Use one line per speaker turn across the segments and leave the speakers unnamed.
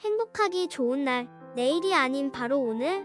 행복하기 좋은 날, 내일이 아닌 바로 오늘.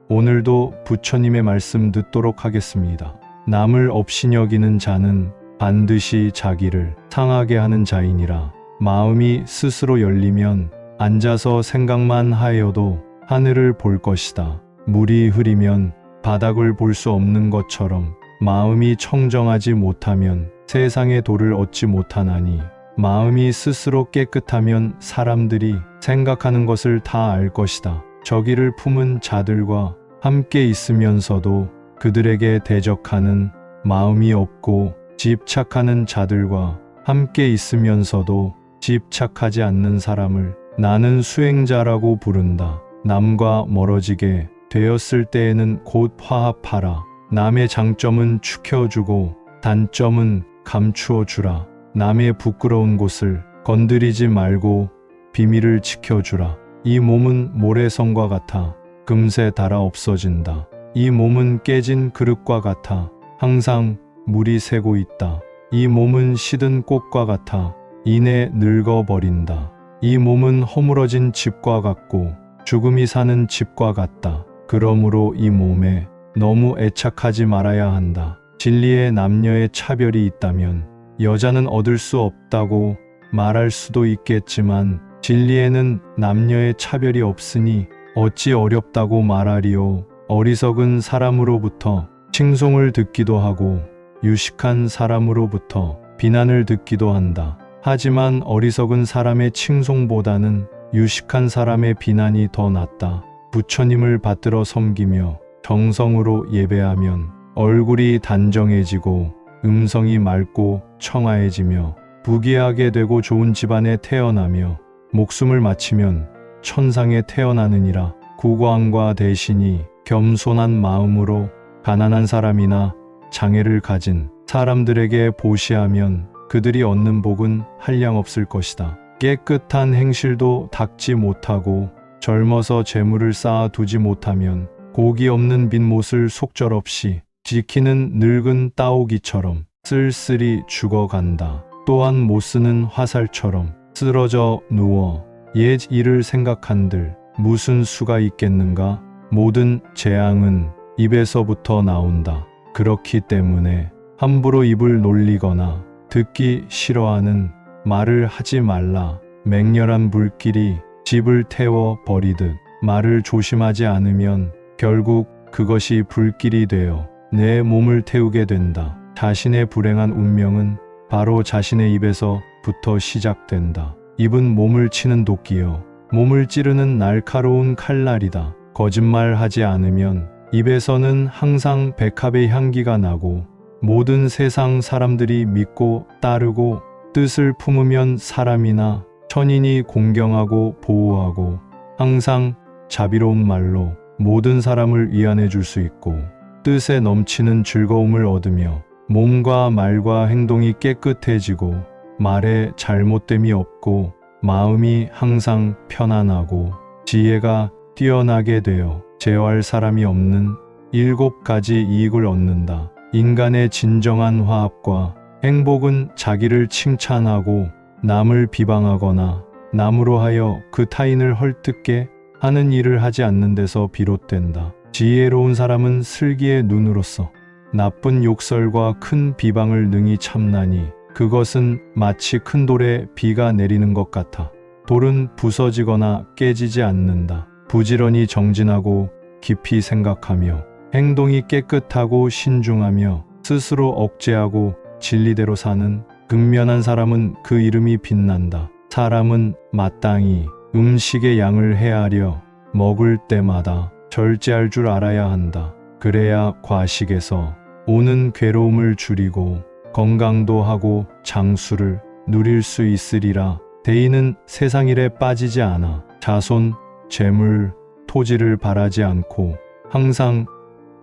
오늘도 부처님의 말씀 듣도록 하겠습니다. 남을 없이 여기는 자는 반드시 자기를 상하게 하는 자이니라. 마음이 스스로 열리면 앉아서 생각만 하여도 하늘을 볼 것이다. 물이 흐리면 바닥을 볼 수 없는 것처럼 마음이 청정하지 못하면 세상의 도를 얻지 못하나니, 마음이 스스로 깨끗하면 사람들이 생각하는 것을 다 알 것이다. 저기를 품은 자들과 함께 있으면서도 그들에게 대적하는 마음이 없고, 집착하는 자들과 함께 있으면서도 집착하지 않는 사람을 나는 수행자라고 부른다. 남과 멀어지게 되었을 때에는 곧 화합하라. 남의 장점은 축혀주고 단점은 감추어 주라. 남의 부끄러운 곳을 건드리지 말고 비밀을 지켜주라. 이 몸은 모래성과 같아 금세 닳아 없어진다. 이 몸은 깨진 그릇과 같아 항상 물이 새고 있다. 이 몸은 시든 꽃과 같아 이내 늙어버린다. 이 몸은 허물어진 집과 같고 죽음이 사는 집과 같다. 그러므로 이 몸에 너무 애착하지 말아야 한다. 진리에 남녀의 차별이 있다면 여자는 얻을 수 없다고 말할 수도 있겠지만, 진리에는 남녀의 차별이 없으니 어찌 어렵다고 말하리요. 어리석은 사람으로부터 칭송을 듣기도 하고 유식한 사람으로부터 비난을 듣기도 한다. 하지만 어리석은 사람의 칭송보다는 유식한 사람의 비난이 더 낫다. 부처님을 받들어 섬기며 정성으로 예배하면 얼굴이 단정해지고 음성이 맑고 청아해지며 부귀하게 되고 좋은 집안에 태어나며 목숨을 마치면 천상에 태어나느니라. 국왕과 대신이 겸손한 마음으로 가난한 사람이나 장애를 가진 사람들에게 보시하면 그들이 얻는 복은 한량없을 것이다. 깨끗한 행실도 닦지 못하고 젊어서 재물을 쌓아 두지 못하면 고기 없는 빈못을 속절없이 지키는 늙은 따오기처럼 쓸쓸히 죽어간다. 또한 못쓰는 화살처럼 쓰러져 누워 옛 일을 생각한들 무슨 수가 있겠는가? 모든 재앙은 입에서부터 나온다. 그렇기 때문에 함부로 입을 놀리거나 듣기 싫어하는 말을 하지 말라. 맹렬한 불길이 집을 태워 버리듯 말을 조심하지 않으면 결국 그것이 불길이 되어 내 몸을 태우게 된다. 자신의 불행한 운명은 바로 자신의 입에서부터 시작된다. 입은 몸을 치는 도끼요, 몸을 찌르는 날카로운 칼날이다. 거짓말하지 않으면 입에서는 항상 백합의 향기가 나고, 모든 세상 사람들이 믿고 따르고 뜻을 품으면 사람이나 천인이 공경하고 보호하고 항상 자비로운 말로 모든 사람을 위안해 줄 수 있고, 뜻에 넘치는 즐거움을 얻으며 몸과 말과 행동이 깨끗해지고 말에 잘못됨이 없고 마음이 항상 편안하고 지혜가 뛰어나게 되어 제어할 사람이 없는 7가지 이익을 얻는다. 인간의 진정한 화합과 행복은 자기를 칭찬하고 남을 비방하거나 남으로 하여 그 타인을 헐뜯게 하는 일을 하지 않는 데서 비롯된다. 지혜로운 사람은 슬기의 눈으로서 나쁜 욕설과 큰 비방을 능히 참나니, 그것은 마치 큰 돌에 비가 내리는 것 같아 돌은 부서지거나 깨지지 않는다. 부지런히 정진하고 깊이 생각하며 행동이 깨끗하고 신중하며 스스로 억제하고 진리대로 사는 근면한 사람은 그 이름이 빛난다. 사람은 마땅히 음식의 양을 헤아려 먹을 때마다 절제할 줄 알아야 한다. 그래야 과식에서 오는 괴로움을 줄이고 건강도 하고 장수를 누릴 수 있으리라. 대인은 세상 일에 빠지지 않아 자손, 재물, 토지를 바라지 않고 항상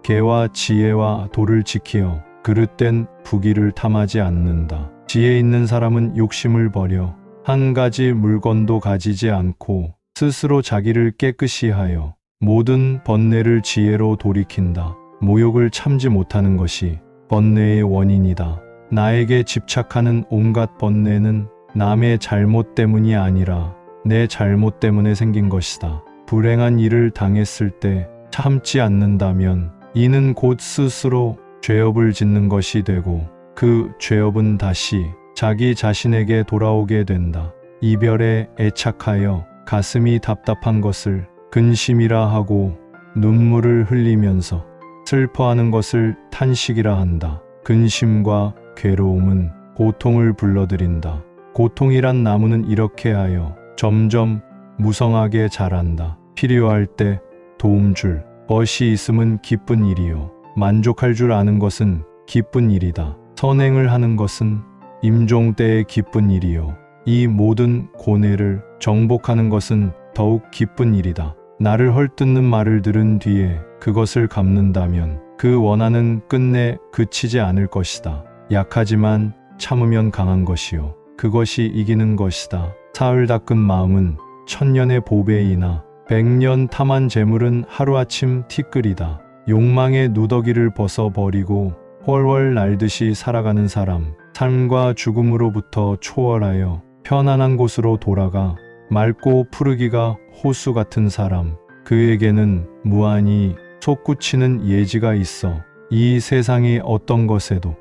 계와 지혜와 도를 지키어 그릇된 부귀를 탐하지 않는다. 지혜 있는 사람은 욕심을 버려 한 가지 물건도 가지지 않고 스스로 자기를 깨끗이 하여 모든 번뇌를 지혜로 돌이킨다. 모욕을 참지 못하는 것이 번뇌의 원인이다. 나에게 집착하는 온갖 번뇌는 남의 잘못 때문이 아니라 내 잘못 때문에 생긴 것이다. 불행한 일을 당했을 때 참지 않는다면 이는 곧 스스로 죄업을 짓는 것이 되고 그 죄업은 다시 자기 자신에게 돌아오게 된다. 이별에 애착하여 가슴이 답답한 것을 근심이라 하고 눈물을 흘리면서 슬퍼하는 것을 탄식이라 한다. 근심과 괴로움은 고통을 불러들인다. 고통이란 나무는 이렇게 하여 점점 무성하게 자란다. 필요할 때 도움 줄 것이 있음은 기쁜 일이요. 만족할 줄 아는 것은 기쁜 일이다. 선행을 하는 것은 임종 때의 기쁜 일이요. 이 모든 고뇌를 정복하는 것은 더욱 기쁜 일이다. 나를 헐뜯는 말을 들은 뒤에 그것을 갚는다면 그 원한은 끝내 그치지 않을 것이다. 약하지만 참으면 강한 것이요. 그것이 이기는 것이다. 사흘 닦은 마음은 천년의 보배이나 백년 탐한 재물은 하루아침 티끌이다. 욕망의 누더기를 벗어버리고 훨훨 날듯이 살아가는 사람, 삶과 죽음으로부터 초월하여 편안한 곳으로 돌아가 맑고 푸르기가 호수 같은 사람, 그에게는 무한히 솟구치는 예지가 있어 이 세상의 어떤 것에도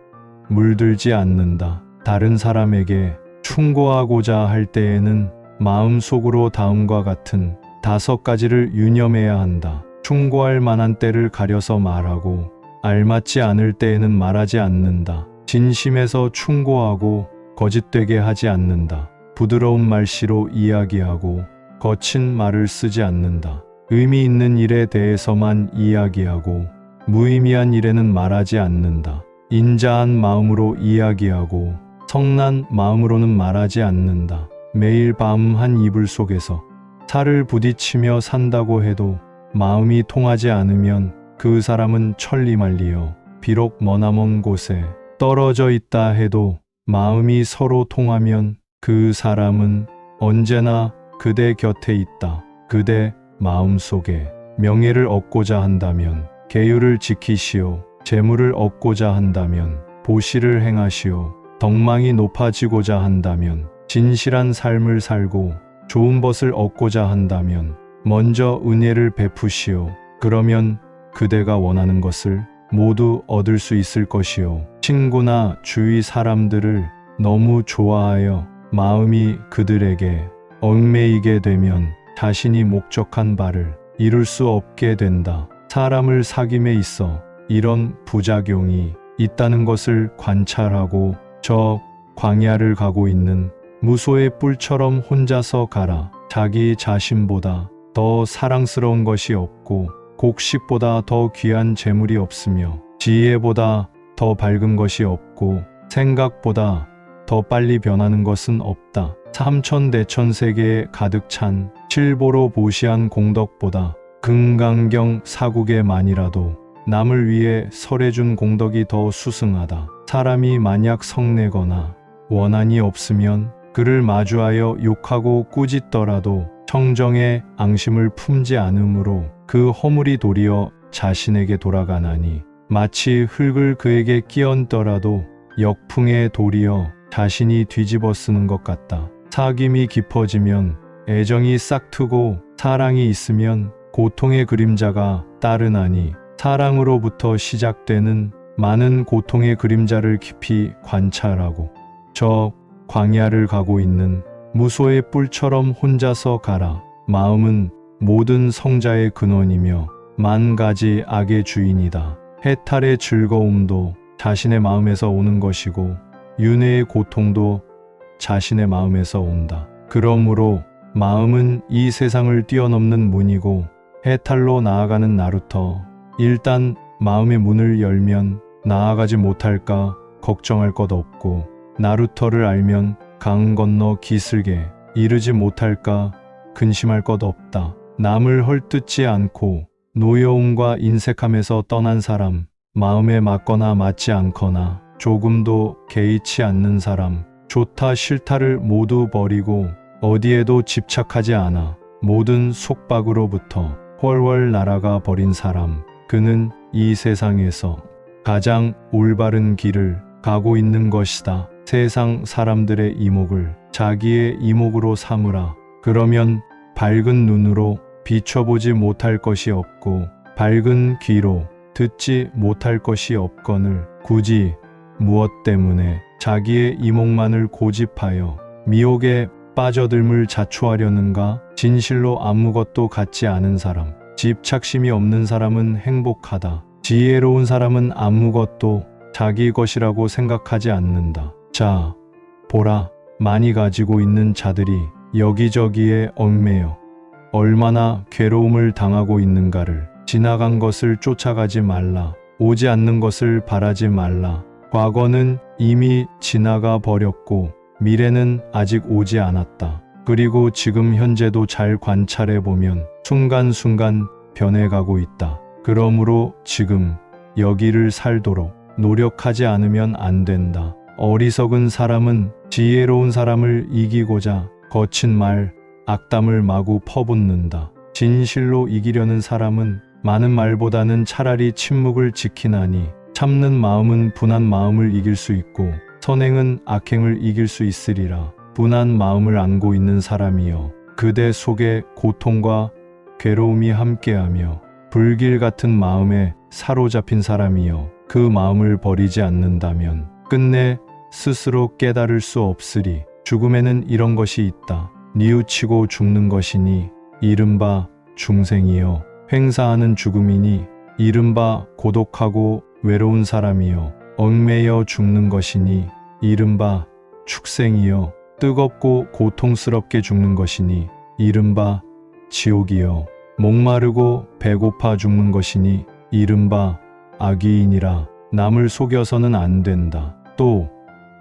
물들지 않는다. 다른 사람에게 충고하고자 할 때에는 마음속으로 다음과 같은 5가지를 유념해야 한다. 충고할 만한 때를 가려서 말하고 알맞지 않을 때에는 말하지 않는다. 진심에서 충고하고 거짓되게 하지 않는다. 부드러운 말씨로 이야기하고 거친 말을 쓰지 않는다. 의미 있는 일에 대해서만 이야기하고 무의미한 일에는 말하지 않는다. 인자한 마음으로 이야기하고 성난 마음으로는 말하지 않는다. 매일 밤 한 이불 속에서 살을 부딪히며 산다고 해도 마음이 통하지 않으면 그 사람은 천리말리여 비록 머나먼 곳에 떨어져 있다 해도 마음이 서로 통하면 그 사람은 언제나 그대 곁에 있다. 그대 마음속에 명예를 얻고자 한다면 계율을 지키시오. 재물을 얻고자 한다면 보시를 행하시오. 덕망이 높아지고자 한다면 진실한 삶을 살고 좋은 것을 얻고자 한다면 먼저 은혜를 베푸시오. 그러면 그대가 원하는 것을 모두 얻을 수 있을 것이요. 친구나 주위 사람들을 너무 좋아하여 마음이 그들에게 얽매이게 되면 자신이 목적한 바를 이룰 수 없게 된다. 사람을 사귐에 있어 이런 부작용이 있다는 것을 관찰하고 저 광야를 가고 있는 무소의 뿔처럼 혼자서 가라. 자기 자신보다 더 사랑스러운 것이 없고 곡식보다 더 귀한 재물이 없으며 지혜보다 더 밝은 것이 없고 생각보다 더 빨리 변하는 것은 없다. 삼천대천 세계에 가득 찬 칠보로 보시한 공덕보다 금강경 사국에만이라도 남을 위해 설해준 공덕이 더 수승하다. 사람이 만약 성내거나 원한이 없으면 그를 마주하여 욕하고 꾸짖더라도 청정의 앙심을 품지 않으므로 그 허물이 도리어 자신에게 돌아가나니 마치 흙을 그에게 끼얹더라도 역풍에 도리어 자신이 뒤집어 쓰는 것 같다. 사귐이 깊어지면 애정이 싹트고 사랑이 있으면 고통의 그림자가 따르나니 사랑으로부터 시작되는 많은 고통의 그림자를 깊이 관찰하고 저 광야를 가고 있는 무소의 뿔처럼 혼자서 가라. 마음은 모든 성자의 근원이며 만 가지 악의 주인이다. 해탈의 즐거움도 자신의 마음에서 오는 것이고 윤회의 고통도 자신의 마음에서 온다. 그러므로 마음은 이 세상을 뛰어넘는 문이고 해탈로 나아가는 나루터. 일단 마음의 문을 열면 나아가지 못할까 걱정할 것 없고 나루터를 알면 강 건너 기슭에 이르지 못할까 근심할 것 없다. 남을 헐뜯지 않고 노여움과 인색함에서 떠난 사람, 마음에 맞거나 맞지 않거나 조금도 개의치 않는 사람, 좋다 싫다를 모두 버리고 어디에도 집착하지 않아 모든 속박으로부터 훨훨 날아가 버린 사람, 그는 이 세상에서 가장 올바른 길을 가고 있는 것이다. 세상 사람들의 이목을 자기의 이목으로 삼으라. 그러면 밝은 눈으로 비춰보지 못할 것이 없고 밝은 귀로 듣지 못할 것이 없거늘 굳이 무엇 때문에 자기의 이목만을 고집하여 미혹에 빠져들물 자초하려는가? 진실로 아무것도 갖지 않은 사람, 집착심이 없는 사람은 행복하다. 지혜로운 사람은 아무것도 자기 것이라고 생각하지 않는다. 자, 보라, 많이 가지고 있는 자들이 여기저기에 얽매여 얼마나 괴로움을 당하고 있는가를. 지나간 것을 쫓아가지 말라. 오지 않는 것을 바라지 말라. 과거는 이미 지나가 버렸고 미래는 아직 오지 않았다. 그리고 지금 현재도 잘 관찰해 보면 순간순간 변해가고 있다. 그러므로 지금 여기를 살도록 노력하지 않으면 안 된다. 어리석은 사람은 지혜로운 사람을 이기고자 거친 말, 악담을 마구 퍼붓는다. 진실로 이기려는 사람은 많은 말보다는 차라리 침묵을 지키나니 참는 마음은 분한 마음을 이길 수 있고 선행은 악행을 이길 수 있으리라. 분한 마음을 안고 있는 사람이여, 그대 속에 고통과 괴로움이 함께하며 불길 같은 마음에 사로잡힌 사람이여, 그 마음을 버리지 않는다면 끝내 스스로 깨달을 수 없으리. 죽음에는 이런 것이 있다. 뉘우치고 죽는 것이니 이른바 중생이여, 횡사하는 죽음이니 이른바 고독하고 외로운 사람이여, 얽매여 죽는 것이니 이른바 축생이여, 뜨겁고 고통스럽게 죽는 것이니 이른바 지옥이여, 목마르고 배고파 죽는 것이니 이른바 악의이니라. 남을 속여서는 안 된다. 또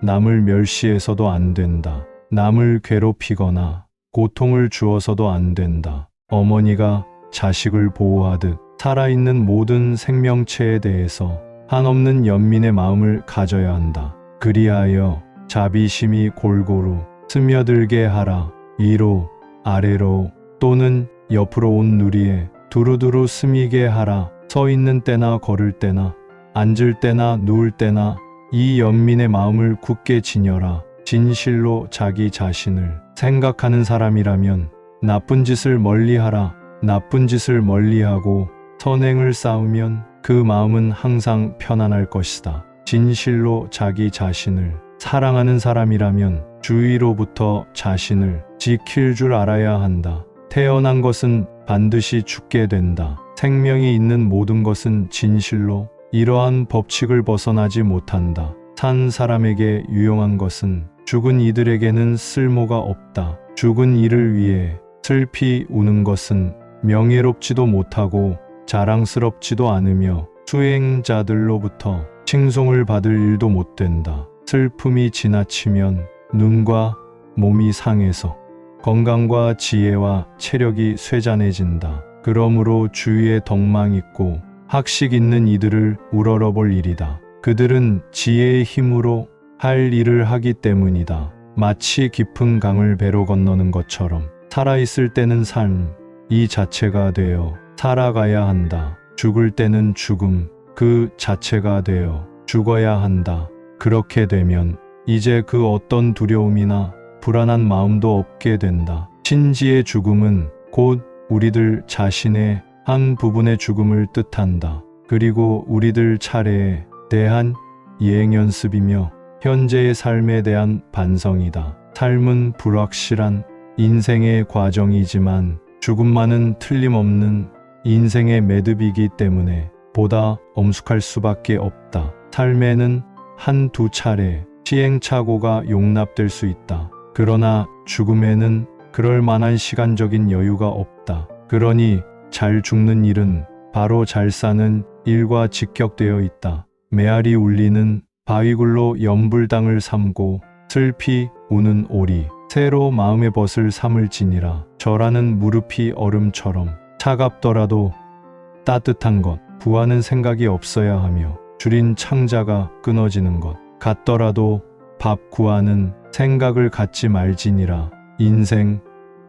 남을 멸시해서도 안 된다. 남을 괴롭히거나 고통을 주어서도 안 된다. 어머니가 자식을 보호하듯 살아있는 모든 생명체에 대해서 한없는 연민의 마음을 가져야 한다. 그리하여 자비심이 골고루 스며들게 하라. 위로 아래로 또는 옆으로 온 누리에 두루두루 스미게 하라. 서 있는 때나 걸을 때나 앉을 때나 누울 때나 이 연민의 마음을 굳게 지녀라. 진실로 자기 자신을 생각하는 사람이라면 나쁜 짓을 멀리하라. 나쁜 짓을 멀리하고 선행을 쌓으면 그 마음은 항상 편안할 것이다. 진실로 자기 자신을 사랑하는 사람이라면 주위로부터 자신을 지킬 줄 알아야 한다. 태어난 것은 반드시 죽게 된다. 생명이 있는 모든 것은 진실로 이러한 법칙을 벗어나지 못한다. 산 사람에게 유용한 것은 죽은 이들에게는 쓸모가 없다. 죽은 이를 위해 슬피 우는 것은 명예롭지도 못하고 자랑스럽지도 않으며 수행자들로부터 칭송을 받을 일도 못 된다. 슬픔이 지나치면 눈과 몸이 상해서 건강과 지혜와 체력이 쇠잔해진다. 그러므로 주위에 덕망 있고 학식 있는 이들을 우러러볼 일이다. 그들은 지혜의 힘으로 할 일을 하기 때문이다. 마치 깊은 강을 배로 건너는 것처럼 살아있을 때는 삶 이 자체가 되어 살아가야 한다. 죽을 때는 죽음 그 자체가 되어 죽어야 한다. 그렇게 되면 이제 그 어떤 두려움이나 불안한 마음도 없게 된다. 신지의 죽음은 곧 우리들 자신의 한 부분의 죽음을 뜻한다. 그리고 우리들 차례에 대한 예행 연습이며 현재의 삶에 대한 반성이다. 삶은 불확실한 인생의 과정이지만 죽음만은 틀림없는 인생의 매듭이기 때문에 보다 엄숙할 수밖에 없다. 삶에는 한두 차례 시행착오가 용납될 수 있다. 그러나 죽음에는 그럴 만한 시간적인 여유가 없다. 그러니 잘 죽는 일은 바로 잘 사는 일과 직격되어 있다. 메아리 울리는 바위굴로 연불당을 삼고 슬피 우는 오리 새로 마음의 벗을 삼을지니라. 절하는 무릎이 얼음처럼 차갑더라도 따뜻한 것 구하는 생각이 없어야 하며 줄인 창자가 끊어지는 것 같더라도 밥 구하는 생각을 갖지 말지니라. 인생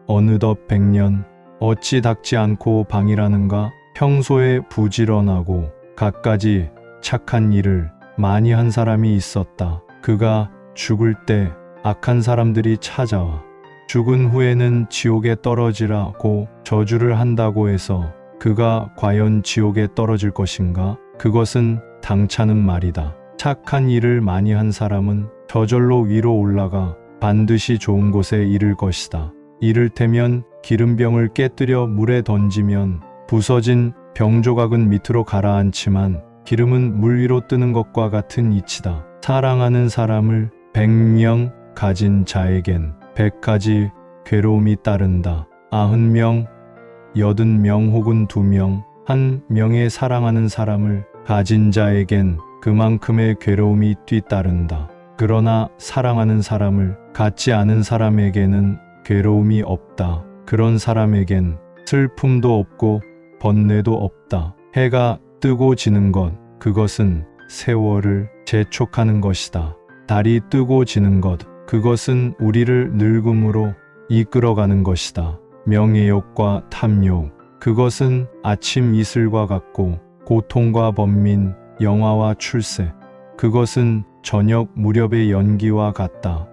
어느덧 100년 어찌 닥지 않고 방이라는가. 평소에 부지런하고 갖가지 착한 일을 많이 한 사람이 있었다. 그가 죽을 때 악한 사람들이 찾아와 죽은 후에는 지옥에 떨어지라고 저주를 한다고 해서 그가 과연 지옥에 떨어질 것인가? 그것은 당차는 말이다. 착한 일을 많이 한 사람은 저절로 위로 올라가 반드시 좋은 곳에 이를 것이다. 이를테면 기름병을 깨뜨려 물에 던지면 부서진 병조각은 밑으로 가라앉지만 기름은 물 위로 뜨는 것과 같은 이치다. 사랑하는 사람을 100명 가진 자에겐 100가지 괴로움이 따른다. 90명, 80명 혹은 2명, 1명의 사랑하는 사람을 가진 자에겐 그만큼의 괴로움이 뒤따른다. 그러나 사랑하는 사람을 갖지 않은 사람에게는 괴로움이 없다. 그런 사람에겐 슬픔도 없고 번뇌도 없다. 해가 뜨고 지는 것, 그것은 세월을 재촉하는 것이다. 달이 뜨고 지는 것, 그것은 우리를 늙음으로 이끌어가는 것이다. 명예욕과 탐욕, 그것은 아침 이슬과 같고 고통과 번민, 영화와 출세, 그것은 저녁 무렵의 연기와 같다.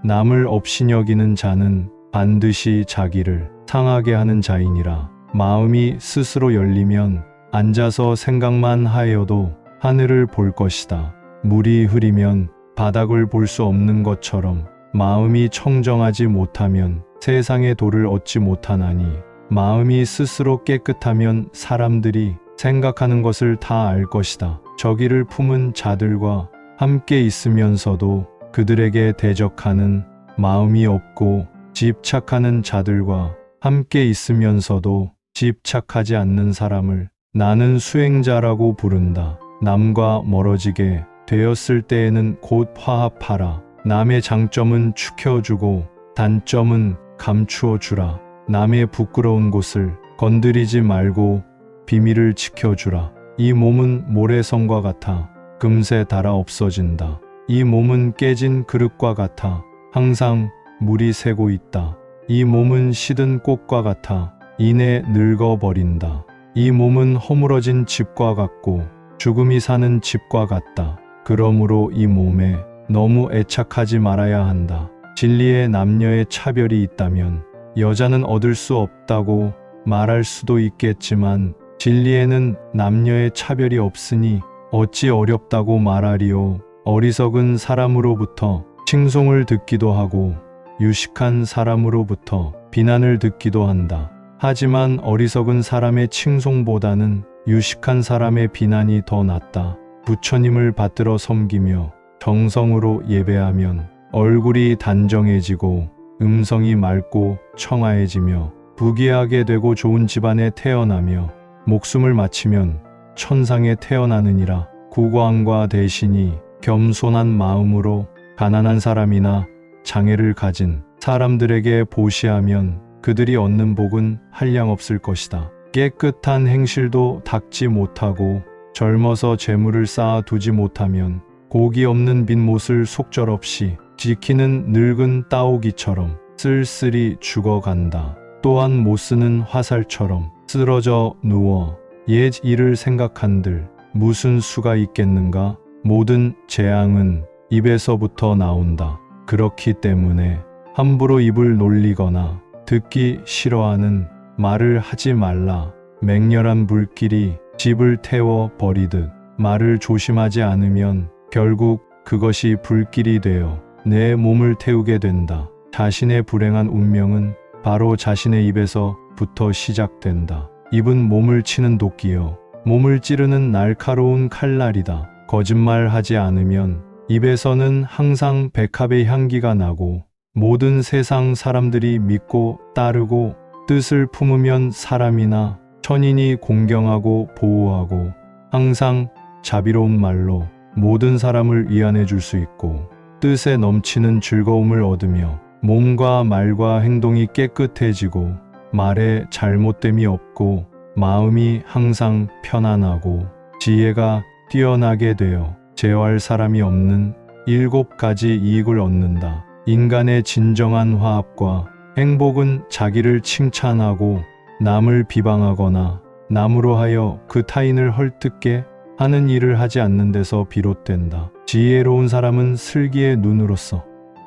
남을 업신여기는 자는 반드시 자기를 상하게 하는 자이니라. 마음이 스스로 열리면 앉아서 생각만 하여도 하늘을 볼 것이다. 물이 흐리면 바닥을 볼 수 없는 것처럼 마음이 청정하지 못하면 세상의 도를 얻지 못하나니, 마음이 스스로 깨끗하면 사람들이 생각하는 것을 다 알 것이다. 저기를 품은 자들과 함께 있으면서도 그들에게 대적하는 마음이 없고, 집착하는 자들과 함께 있으면서도 집착하지 않는 사람을 나는 수행자라고 부른다. 남과 멀어지게 되었을 때에는 곧 화합하라. 남의 장점은 축혀주고 단점은 감추어 주라. 남의 부끄러운 곳을 건드리지 말고 비밀을 지켜주라. 이 몸은 모래성과 같아 금세 닳아 없어진다. 이 몸은 깨진 그릇과 같아 항상 물이 새고 있다. 이 몸은 시든 꽃과 같아 이내 늙어버린다. 이 몸은 허물어진 집과 같고 죽음이 사는 집과 같다. 그러므로 이 몸에 너무 애착하지 말아야 한다. 진리에 남녀의 차별이 있다면 여자는 얻을 수 없다고 말할 수도 있겠지만, 진리에는 남녀의 차별이 없으니 어찌 어렵다고 말하리요. 어리석은 사람으로부터 칭송을 듣기도 하고 유식한 사람으로부터 비난을 듣기도 한다. 하지만 어리석은 사람의 칭송보다는 유식한 사람의 비난이 더 낫다. 부처님을 받들어 섬기며 정성으로 예배하면 얼굴이 단정해지고 음성이 맑고 청아해지며 부귀하게 되고 좋은 집안에 태어나며 목숨을 마치면 천상에 태어나느니라. 국왕과 대신이 겸손한 마음으로 가난한 사람이나 장애를 가진 사람들에게 보시하면 그들이 얻는 복은 한량없을 것이다. 깨끗한 행실도 닦지 못하고 젊어서 재물을 쌓아 두지 못하면 고기 없는 빈못을 속절없이 지키는 늙은 따오기처럼 쓸쓸히 죽어간다. 또한 못쓰는 화살처럼 쓰러져 누워 옛 일을 생각한들 무슨 수가 있겠는가? 모든 재앙은 입에서부터 나온다. 그렇기 때문에 함부로 입을 놀리거나 듣기 싫어하는 말을 하지 말라. 맹렬한 불길이 집을 태워 버리듯 말을 조심하지 않으면 결국 그것이 불길이 되어 내 몸을 태우게 된다. 자신의 불행한 운명은 바로 자신의 입에서부터 시작된다. 입은 몸을 치는 도끼요, 몸을 찌르는 날카로운 칼날이다. 거짓말하지 않으면 입에서는 항상 백합의 향기가 나고, 모든 세상 사람들이 믿고 따르고 뜻을 품으면 사람이나 천인이 공경하고 보호하고 항상 자비로운 말로 모든 사람을 위안해 줄 수 있고, 뜻에 넘치는 즐거움을 얻으며 몸과 말과 행동이 깨끗해지고 말에 잘못됨이 없고 마음이 항상 편안하고 지혜가 뛰어나게 되어 제어할 사람이 없는 7가지 이익을 얻는다. 인간의 진정한 화합과 행복은 자기를 칭찬하고 남을 비방하거나 남으로 하여 그 타인을 헐뜯게 하는 일을 하지 않는 데서 비롯된다. 지혜로운 사람은 슬기의 눈으로서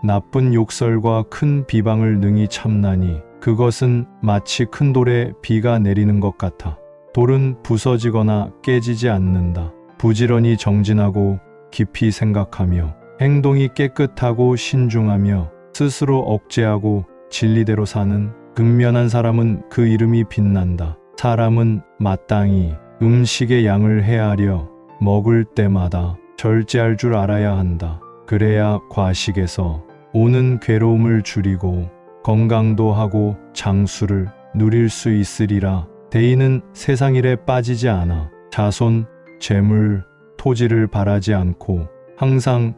나쁜 욕설과 큰 비방을 능히 참나니 그것은 마치 큰 돌에 비가 내리는 것 같아. 돌은 부서지거나 깨지지 않는다. 부지런히 정진하고 깊이 생각하며 행동이 깨끗하고 신중하며 스스로 억제하고 진리대로 사는 근면한 사람은 그 이름이 빛난다. 사람은 마땅히 음식의 양을 헤아려 먹을 때마다 절제할 줄 알아야 한다. 그래야 과식에서 오는 괴로움을 줄이고 건강도 하고 장수를 누릴 수 있으리라. 대인은 세상 일에 빠지지 않아 자손, 재물, 토지를 바라지 않고 항상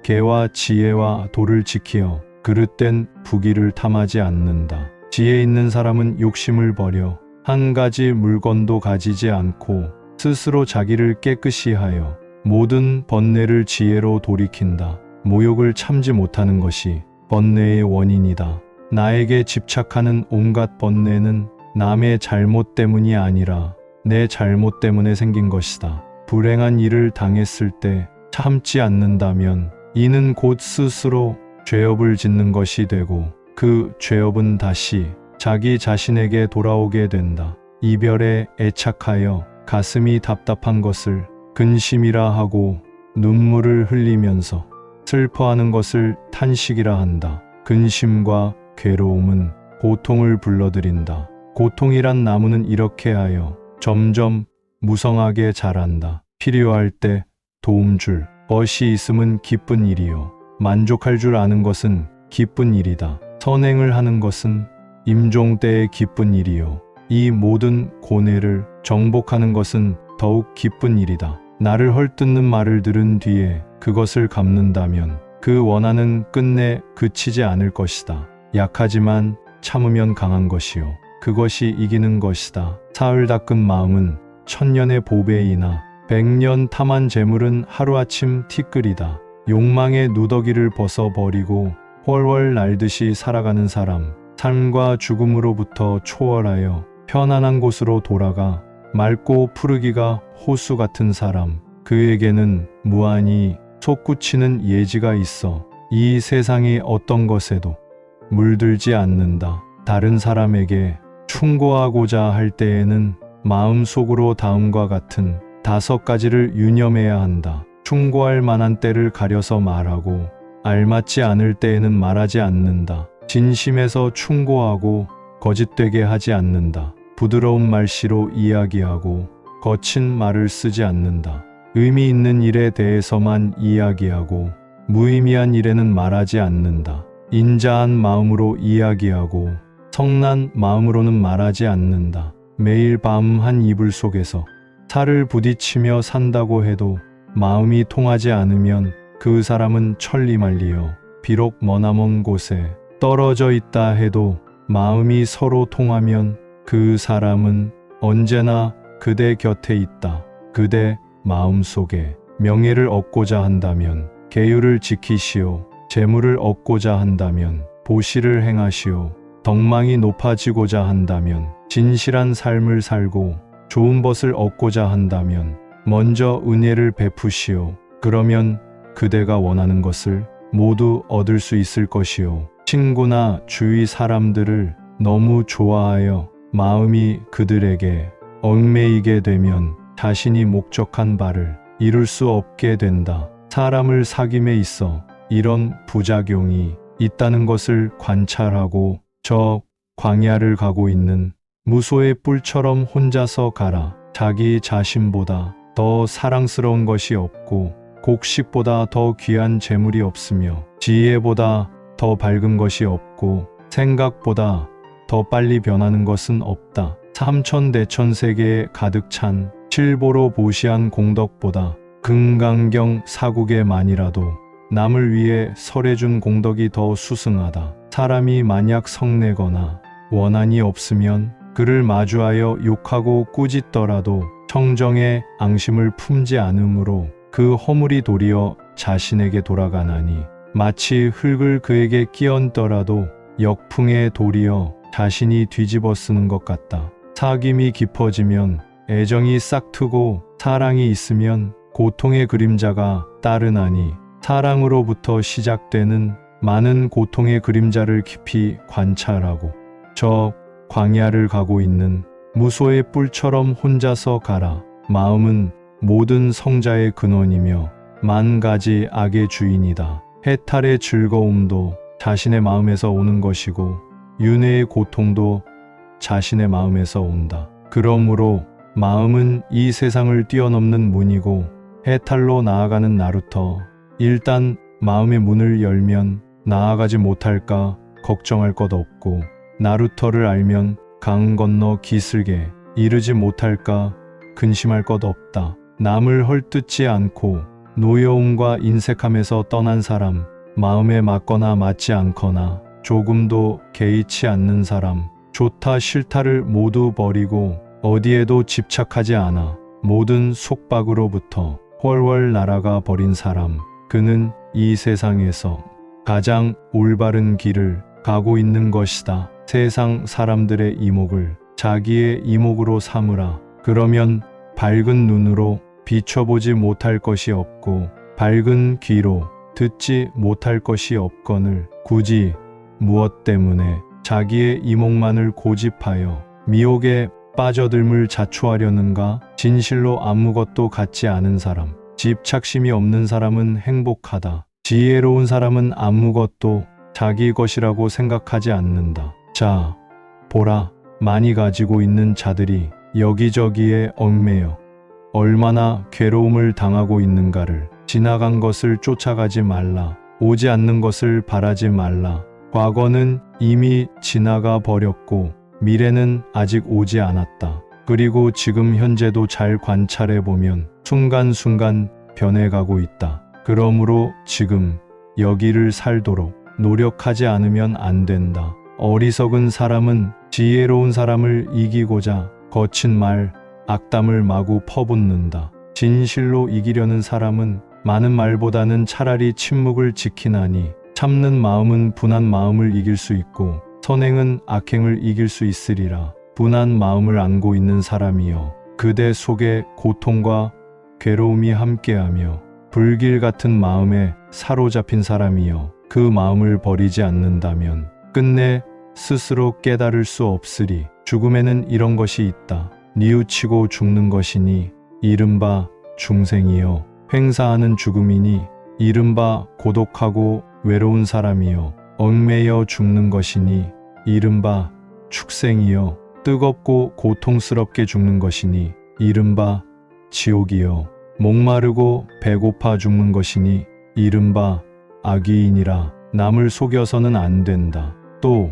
계와 지혜와 도를 지키어 그릇된 부귀를 탐하지 않는다. 지혜 있는 사람은 욕심을 버려 한 가지 물건도 가지지 않고 스스로 자기를 깨끗이 하여 모든 번뇌를 지혜로 돌이킨다. 모욕을 참지 못하는 것이 번뇌의 원인이다. 나에게 집착하는 온갖 번뇌는 남의 잘못 때문이 아니라 내 잘못 때문에 생긴 것이다. 불행한 일을 당했을 때 참지 않는다면 이는 곧 스스로 죄업을 짓는 것이 되고 그 죄업은 다시 자기 자신에게 돌아오게 된다. 이별에 애착하여 가슴이 답답한 것을 근심이라 하고 눈물을 흘리면서 슬퍼하는 것을 탄식이라 한다. 근심과 괴로움은 고통을 불러들인다. 고통이란 나무는 이렇게 하여 점점 무성하게 자란다. 필요할 때 도움 줄 것이 있음은 기쁜 일이요. 만족할 줄 아는 것은 기쁜 일이다. 선행을 하는 것은 임종 때의 기쁜 일이요. 이 모든 고뇌를 정복하는 것은 더욱 기쁜 일이다. 나를 헐뜯는 말을 들은 뒤에 그것을 갚는다면 그 원한은 끝내 그치지 않을 것이다. 약하지만 참으면 강한 것이요. 그것이 이기는 것이다. 사흘 닦은 마음은 천년의 보배이나 백년 탐한 재물은 하루아침 티끌이다. 욕망의 누더기를 벗어버리고 훨훨 날듯이 살아가는 사람, 삶과 죽음으로부터 초월하여 편안한 곳으로 돌아가 맑고 푸르기가 호수 같은 사람, 그에게는 무한히 솟구치는 예지가 있어 이 세상의 어떤 것에도 물들지 않는다. 다른 사람에게 충고하고자 할 때에는 마음속으로 다음과 같은 5가지를 유념해야 한다. 충고할 만한 때를 가려서 말하고 알맞지 않을 때에는 말하지 않는다. 진심에서 충고하고 거짓되게 하지 않는다. 부드러운 말씨로 이야기하고 거친 말을 쓰지 않는다. 의미 있는 일에 대해서만 이야기하고 무의미한 일에는 말하지 않는다. 인자한 마음으로 이야기하고 성난 마음으로는 말하지 않는다. 매일 밤 한 이불 속에서 살을 부딪히며 산다고 해도 마음이 통하지 않으면 그 사람은 천리말리여 비록 머나먼 곳에 떨어져 있다 해도 마음이 서로 통하면 그 사람은 언제나 그대 곁에 있다. 그대 마음속에 명예를 얻고자 한다면 계율을 지키시오. 재물을 얻고자 한다면 보시를 행하시오. 덕망이 높아지고자 한다면 진실한 삶을 살고 좋은 것을 얻고자 한다면 먼저 은혜를 베푸시오. 그러면 그대가 원하는 것을 모두 얻을 수 있을 것이오. 친구나 주위 사람들을 너무 좋아하여 마음이 그들에게 얽매이게 되면 자신이 목적한 바를 이룰 수 없게 된다. 사람을 사귐에 있어 이런 부작용이 있다는 것을 관찰하고 저 광야를 가고 있는 무소의 뿔처럼 혼자서 가라. 자기 자신보다 더 사랑스러운 것이 없고 곡식보다 더 귀한 재물이 없으며 지혜보다 더 밝은 것이 없고 생각보다 더 빨리 변하는 것은 없다. 삼천대천 세계에 가득 찬 칠보로 보시한 공덕보다 금강경 사국에만이라도 남을 위해 설해준 공덕이 더 수승하다. 사람이 만약 성내거나 원한이 없으면 그를 마주하여 욕하고 꾸짖더라도 청정의 앙심을 품지 않으므로 그 허물이 도리어 자신에게 돌아가나니 마치 흙을 그에게 끼얹더라도 역풍에 도리어 자신이 뒤집어 쓰는 것 같다. 사귐이 깊어지면 애정이 싹트고 사랑이 있으면 고통의 그림자가 따르나니 사랑으로부터 시작되는 많은 고통의 그림자를 깊이 관찰하고 저 광야를 가고 있는 무소의 뿔처럼 혼자서 가라. 마음은 모든 성자의 근원이며 만 가지 악의 주인이다. 해탈의 즐거움도 자신의 마음에서 오는 것이고 윤회의 고통도 자신의 마음에서 온다. 그러므로 마음은 이 세상을 뛰어넘는 문이고 해탈로 나아가는 나루터. 일단 마음의 문을 열면 나아가지 못할까 걱정할 것 없고 나루터를 알면 강 건너 기슭에 이르지 못할까 근심할 것 없다. 남을 헐뜯지 않고 노여움과 인색함에서 떠난 사람, 마음에 맞거나 맞지 않거나 조금도 개의치 않는 사람, 좋다 싫다를 모두 버리고 어디에도 집착하지 않아 모든 속박으로부터 훨훨 날아가 버린 사람, 그는 이 세상에서 가장 올바른 길을 가고 있는 것이다. 세상 사람들의 이목을 자기의 이목으로 삼으라. 그러면 밝은 눈으로 비춰보지 못할 것이 없고 밝은 귀로 듣지 못할 것이 없거늘 굳이 무엇 때문에 자기의 이목만을 고집하여 미혹에 빠져들물 자초하려는가? 진실로 아무것도 갖지 않은 사람, 집착심이 없는 사람은 행복하다. 지혜로운 사람은 아무것도 자기 것이라고 생각하지 않는다. 자, 보라, 많이 가지고 있는 자들이 여기저기에 얽매여 얼마나 괴로움을 당하고 있는가를. 지나간 것을 쫓아가지 말라. 오지 않는 것을 바라지 말라. 과거는 이미 지나가 버렸고 미래는 아직 오지 않았다. 그리고 지금 현재도 잘 관찰해 보면 순간순간 변해가고 있다. 그러므로 지금 여기를 살도록 노력하지 않으면 안 된다. 어리석은 사람은 지혜로운 사람을 이기고자 거친 말, 악담을 마구 퍼붓는다. 진실로 이기려는 사람은 많은 말보다는 차라리 침묵을 지키나니 참는 마음은 분한 마음을 이길 수 있고 선행은 악행을 이길 수 있으리라. 분한 마음을 안고 있는 사람이여, 그대 속에 고통과 괴로움이 함께하며 불길 같은 마음에 사로잡힌 사람이여, 그 마음을 버리지 않는다면 끝내 스스로 깨달을 수 없으리. 죽음에는 이런 것이 있다. 뉘우치고 죽는 것이니 이른바 중생이여, 횡사하는 죽음이니 이른바 고독하고 외로운 사람이여, 얽매여 죽는 것이니 이른바 축생이여, 뜨겁고 고통스럽게 죽는 것이니 이른바 지옥이여, 목마르고 배고파 죽는 것이니 이른바 악의이니라. 남을 속여서는 안 된다. 또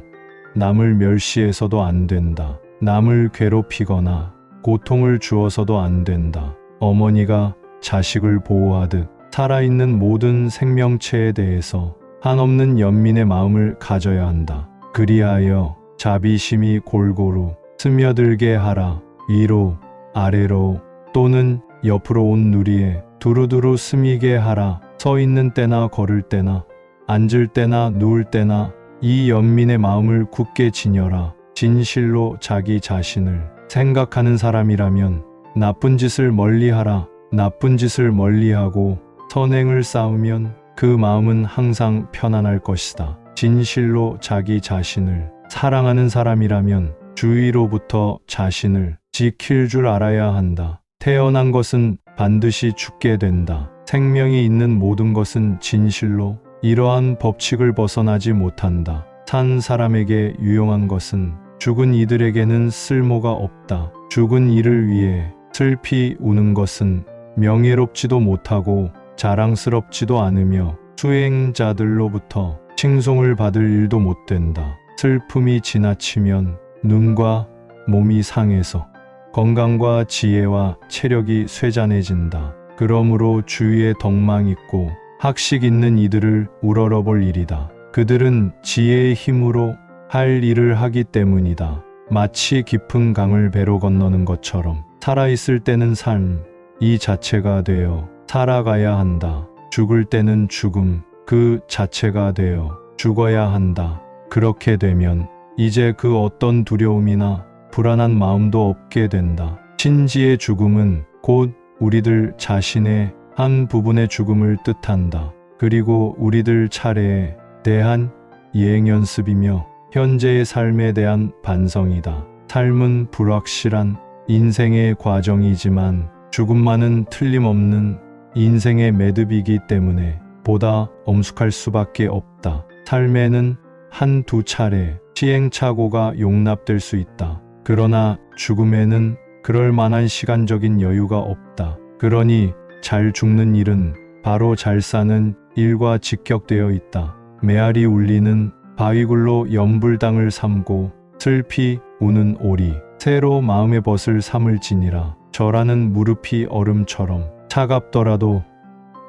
남을 멸시해서도 안 된다. 남을 괴롭히거나 고통을 주어서도 안 된다. 어머니가 자식을 보호하듯 살아있는 모든 생명체에 대해서 한없는 연민의 마음을 가져야 한다. 그리하여 자비심이 골고루 스며들게 하라. 위로 아래로 또는 옆으로 온 누리에 두루두루 스미게 하라. 서 있는 때나 걸을 때나 앉을 때나 누울 때나 이 연민의 마음을 굳게 지녀라. 진실로 자기 자신을 생각하는 사람이라면 나쁜 짓을 멀리하라. 나쁜 짓을 멀리하고 선행을 쌓으면 그 마음은 항상 편안할 것이다. 진실로 자기 자신을 사랑하는 사람이라면 주위로부터 자신을 지킬 줄 알아야 한다. 태어난 것은 반드시 죽게 된다. 생명이 있는 모든 것은 진실로 이러한 법칙을 벗어나지 못한다. 산 사람에게 유용한 것은 죽은 이들에게는 쓸모가 없다. 죽은 이를 위해 슬피 우는 것은 명예롭지도 못하고 자랑스럽지도 않으며 수행자들로부터 칭송을 받을 일도 못 된다. 슬픔이 지나치면 눈과 몸이 상해서 건강과 지혜와 체력이 쇠잔해진다. 그러므로 주위에 덕망 있고 학식 있는 이들을 우러러볼 일이다. 그들은 지혜의 힘으로 할 일을 하기 때문이다. 마치 깊은 강을 배로 건너는 것처럼 살아있을 때는 삶, 이 자체가 되어 살아가야 한다. 죽을 때는 죽음, 그 자체가 되어 죽어야 한다. 그렇게 되면 이제 그 어떤 두려움이나 불안한 마음도 없게 된다. 신지의 죽음은 곧 우리들 자신의 한 부분의 죽음을 뜻한다. 그리고 우리들 차례에 대한 예행 연습이며 현재의 삶에 대한 반성이다. 삶은 불확실한 인생의 과정이지만 죽음만은 틀림없는 인생의 매듭이기 때문에 보다 엄숙할 수밖에 없다. 삶에는 한두 차례 시행착오가 용납될 수 있다. 그러나 죽음에는 그럴 만한 시간적인 여유가 없다. 그러니 잘 죽는 일은 바로 잘 사는 일과 직격되어 있다. 메아리 울리는 바위굴로 연불당을 삼고 슬피 우는 오리 새로 마음의 벗을 삼을지니라. 절하는 무릎이 얼음처럼 차갑더라도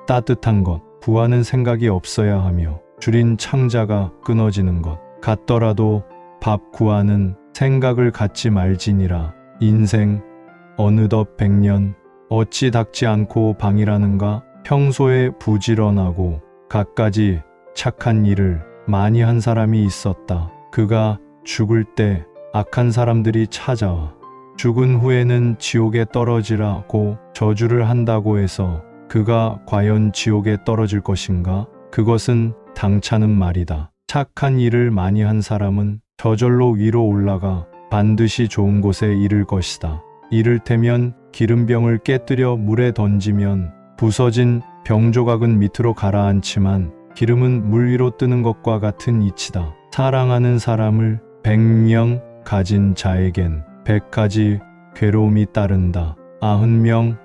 따뜻한 것 구하는 생각이 없어야 하며 줄인 창자가 끊어지는 것 같더라도 밥 구하는 생각을 갖지 말지니라. 인생 어느덧 100년 어찌 닥지 않고 방이라는가. 평소에 부지런하고 갖가지 착한 일을 많이 한 사람이 있었다. 그가 죽을 때 악한 사람들이 찾아와 죽은 후에는 지옥에 떨어지라고 저주를 한다고 해서 그가 과연 지옥에 떨어질 것인가? 그것은 당차는 말이다. 착한 일을 많이 한 사람은 저절로 위로 올라가 반드시 좋은 곳에 이를 것이다. 이를테면 기름병을 깨뜨려 물에 던지면 부서진 병 조각은 밑으로 가라앉지만 기름은 물 위로 뜨는 것과 같은 이치다. 사랑하는 사람을 100명 가진 자에겐 100가지 괴로움이 따른다. 90명,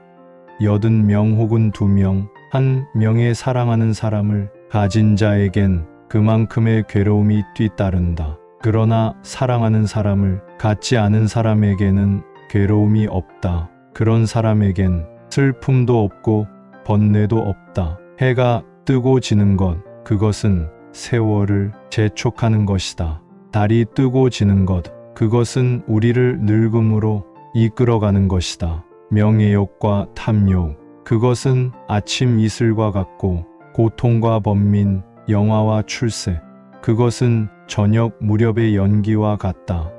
80명 혹은 2명, 1명의 사랑하는 사람을 가진 자에겐 그만큼의 괴로움이 뒤따른다. 그러나 사랑하는 사람을 갖지 않은 사람에게는 괴로움이 없다. 그런 사람에겐 슬픔도 없고 번뇌도 없다. 해가 뜨고 지는 것, 그것은 세월을 재촉하는 것이다. 달이 뜨고 지는 것, 그것은 우리를 늙음으로 이끌어가는 것이다. 명예욕과 탐욕, 그것은 아침 이슬과 같고 고통과 번민, 영화와 출세, 그것은 저녁 무렵의 연기와 같다.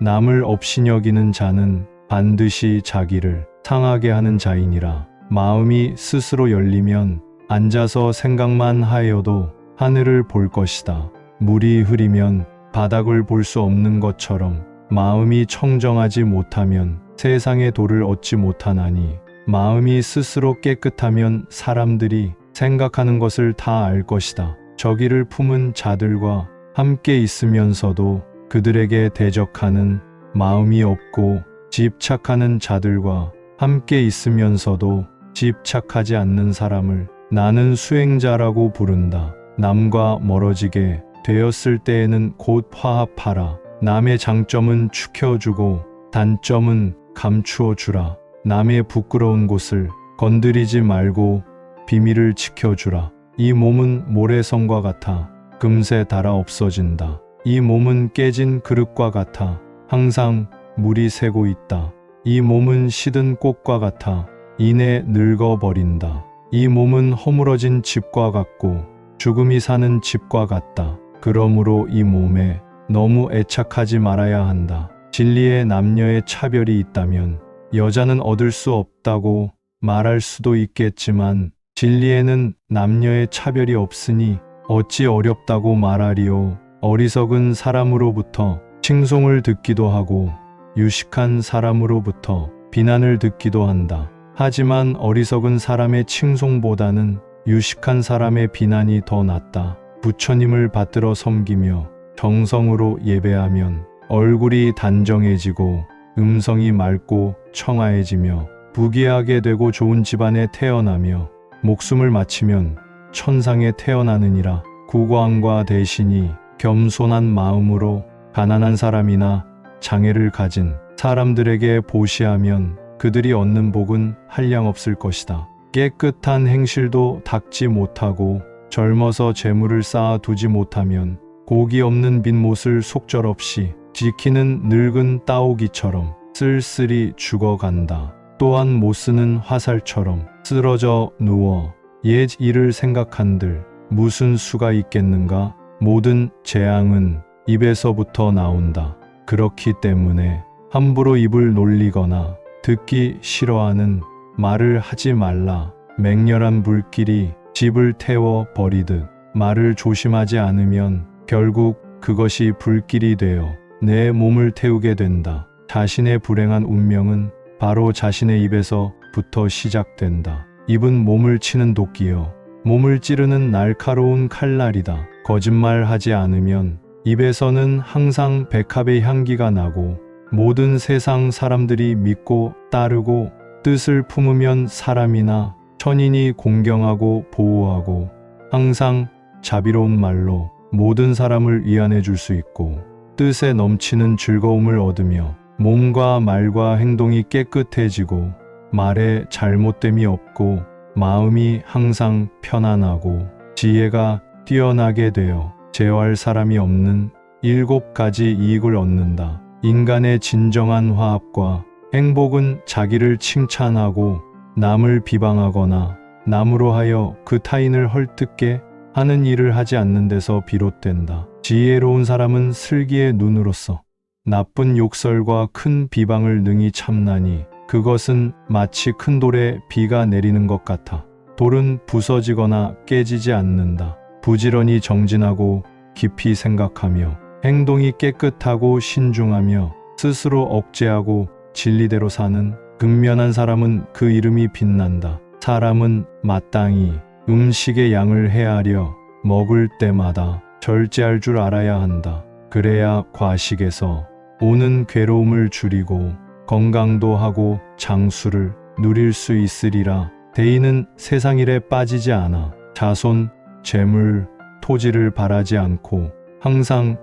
남을 업신여기는 자는 반드시 자기를 상하게 하는 자이니라. 마음이 스스로 열리면 앉아서 생각만 하여도 하늘을 볼 것이다. 물이 흐리면 바닥을 볼 수 없는 것처럼 마음이 청정하지 못하면 세상의 도를 얻지 못하나니 마음이 스스로 깨끗하면 사람들이 생각하는 것을 다 알 것이다. 저기를 품은 자들과 함께 있으면서도 그들에게 대적하는 마음이 없고 집착하는 자들과 함께 있으면서도 집착하지 않는 사람을 나는 수행자라고 부른다. 남과 멀어지게 되었을 때에는 곧 화합하라. 남의 장점은 축혀주고 단점은 감추어 주라. 남의 부끄러운 곳을 건드리지 말고 비밀을 지켜주라. 이 몸은 모래성과 같아 금세 닳아 없어진다. 이 몸은 깨진 그릇과 같아 항상 물이 새고 있다. 이 몸은 시든 꽃과 같아 이내 늙어버린다. 이 몸은 허물어진 집과 같고 죽음이 사는 집과 같다. 그러므로 이 몸에 너무 애착하지 말아야 한다. 진리에 남녀의 차별이 있다면 여자는 얻을 수 없다고 말할 수도 있겠지만 진리에는 남녀의 차별이 없으니 어찌 어렵다고 말하리요. 어리석은 사람으로부터 칭송을 듣기도 하고 유식한 사람으로부터 비난을 듣기도 한다. 하지만 어리석은 사람의 칭송보다는 유식한 사람의 비난이 더 낫다. 부처님을 받들어 섬기며 정성으로 예배하면 얼굴이 단정해지고 음성이 맑고 청아해지며 부귀하게 되고 좋은 집안에 태어나며 목숨을 마치면 천상에 태어나느니라. 국왕과 대신이 겸손한 마음으로 가난한 사람이나 장애를 가진 사람들에게 보시하면 그들이 얻는 복은 한량없을 것이다. 깨끗한 행실도 닦지 못하고 젊어서 재물을 쌓아 두지 못하면 고기 없는 빈못을 속절없이 지키는 늙은 따오기처럼 쓸쓸히 죽어간다. 또한 못쓰는 화살처럼 쓰러져 누워 옛 일을 생각한들 무슨 수가 있겠는가? 모든 재앙은 입에서부터 나온다. 그렇기 때문에 함부로 입을 놀리거나 듣기 싫어하는 말을 하지 말라. 맹렬한 불길이 집을 태워 버리듯 말을 조심하지 않으면 결국 그것이 불길이 되어 내 몸을 태우게 된다. 자신의 불행한 운명은 바로 자신의 입에서부터 시작된다. 입은 몸을 치는 도끼요, 몸을 찌르는 날카로운 칼날이다. 거짓말하지 않으면 입에서는 항상 백합의 향기가 나고 모든 세상 사람들이 믿고 따르고, 뜻을 품으면 사람이나 천인이 공경하고 보호하고 항상 자비로운 말로 모든 사람을 위안해 줄 수 있고, 뜻에 넘치는 즐거움을 얻으며 몸과 말과 행동이 깨끗해지고 말에 잘못됨이 없고 마음이 항상 편안하고 지혜가 뛰어나게 되어 제어할 사람이 없는 7가지 이익을 얻는다. 인간의 진정한 화합과 행복은 자기를 칭찬하고 남을 비방하거나 남으로 하여 그 타인을 헐뜯게 하는 일을 하지 않는 데서 비롯된다. 지혜로운 사람은 슬기의 눈으로서 나쁜 욕설과 큰 비방을 능히 참나니 그것은 마치 큰 돌에 비가 내리는 것 같아 돌은 부서지거나 깨지지 않는다. 부지런히 정진하고 깊이 생각하며 행동이 깨끗하고 신중하며 스스로 억제하고 진리대로 사는 근면한 사람은 그 이름이 빛난다. 사람은 마땅히 음식의 양을 헤아려 먹을 때마다 절제할 줄 알아야 한다. 그래야 과식에서 오는 괴로움을 줄이고 건강도 하고 장수를 누릴 수 있으리라. 대인은 세상 일에 빠지지 않아 자손, 재물, 토지를 바라지 않고 항상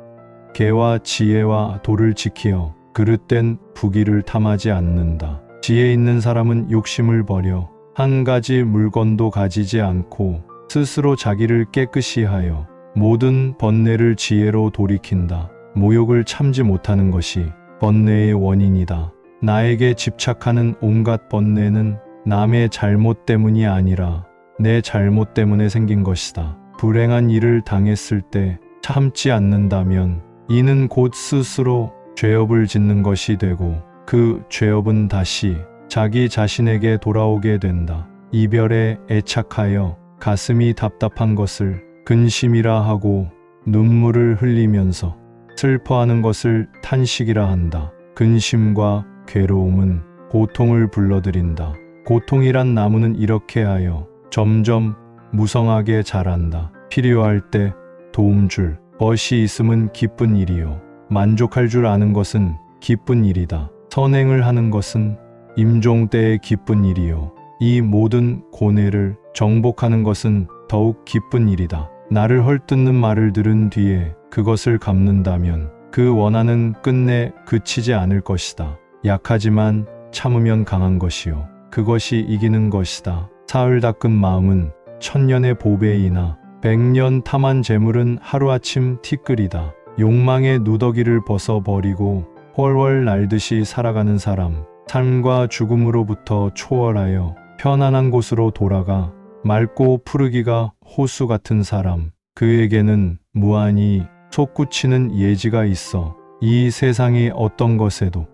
계와 지혜와 도를 지키어 그릇된 부귀를 탐하지 않는다. 지혜 있는 사람은 욕심을 버려 한 가지 물건도 가지지 않고 스스로 자기를 깨끗이 하여 모든 번뇌를 지혜로 돌이킨다. 모욕을 참지 못하는 것이 번뇌의 원인이다. 나에게 집착하는 온갖 번뇌는 남의 잘못 때문이 아니라 내 잘못 때문에 생긴 것이다. 불행한 일을 당했을 때 참지 않는다면 이는 곧 스스로 죄업을 짓는 것이 되고 그 죄업은 다시 자기 자신에게 돌아오게 된다. 이별에 애착하여 가슴이 답답한 것을 근심이라 하고 눈물을 흘리면서 슬퍼하는 것을 탄식이라 한다. 근심과 괴로움은 고통을 불러들인다. 고통이란 나무는 이렇게 하여 점점 무성하게 자란다. 필요할 때 도움 줄 것이 있음은 기쁜 일이요, 만족할 줄 아는 것은 기쁜 일이다. 선행을 하는 것은 임종 때의 기쁜 일이요, 이 모든 고뇌를 정복하는 것은 더욱 기쁜 일이다. 나를 헐뜯는 말을 들은 뒤에 그것을 갚는다면 그 원한은 끝내 그치지 않을 것이다. 약하지만 참으면 강한 것이요, 그것이 이기는 것이다. 사흘 닦은 마음은 천년의 보배이나 100년 탐한 재물은 하루아침 티끌이다. 욕망의 누더기를 벗어버리고 훨훨 날듯이 살아가는 사람, 삶과 죽음으로부터 초월하여 편안한 곳으로 돌아가 맑고 푸르기가 호수 같은 사람, 그에게는 무한히 솟구치는 예지가 있어 이 세상의 어떤 것에도